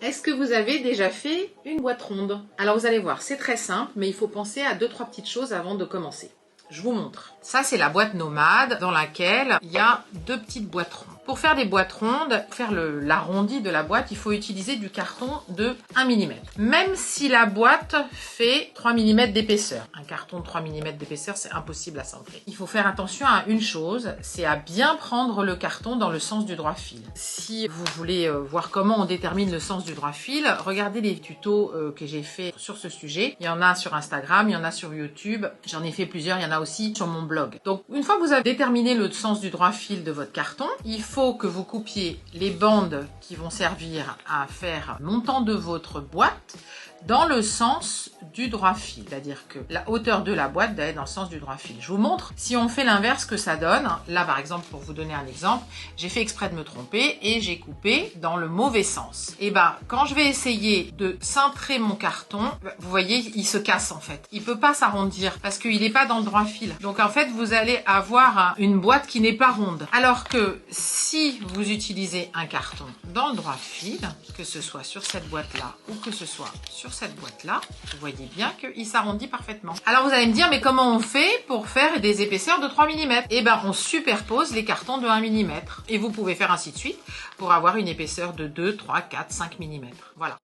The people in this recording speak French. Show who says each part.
Speaker 1: Est-ce que vous avez déjà fait une boîte ronde? Alors vous allez voir, c'est très simple, mais il faut penser à 2-3 petites choses avant de commencer. Je vous montre. Ça, c'est la boîte nomade dans laquelle il y a 2 petites boîtes rondes. Pour faire des boîtes rondes, pour faire l'arrondi de la boîte, il faut utiliser du carton de 1 mm. Même si la boîte fait 3 mm d'épaisseur. Un carton de 3 mm d'épaisseur, c'est impossible à centrer. Il faut faire attention à une chose, c'est à bien prendre le carton dans le sens du droit fil. Si vous voulez voir comment on détermine le sens du droit fil, regardez les tutos que j'ai fait sur ce sujet. Il y en a sur Instagram, il y en a sur YouTube. J'en ai fait plusieurs, il y en a aussi sur mon blog. Donc, une fois que vous avez déterminé le sens du droit fil de votre carton, il faut que vous coupiez les bandes qui vont servir à faire le montant de votre boîte dans le sens du droit fil. C'est-à-dire que la hauteur de la boîte doit être dans le sens du droit fil. Je vous montre si on fait l'inverse que ça donne. Là, par exemple, pour vous donner un exemple, j'ai fait exprès de me tromper et j'ai coupé dans le mauvais sens. Et ben, quand je vais essayer de cintrer mon carton, vous voyez, il se casse en fait. Il peut pas s'arrondir parce qu'il n'est pas dans le droit fil. Donc en fait, vous allez avoir une boîte qui n'est pas ronde. Alors que si vous utilisez un carton dans le droit fil, que ce soit sur cette boîte-là ou que ce soit sur cette boîte-là, vous voyez bien qu'il s'arrondit parfaitement. Alors vous allez me dire, mais comment on fait pour faire des épaisseurs de 3 mm? Eh ben, on superpose les cartons de 1 mm. Et vous pouvez faire ainsi de suite pour avoir une épaisseur de 2, 3, 4, 5 mm. Voilà.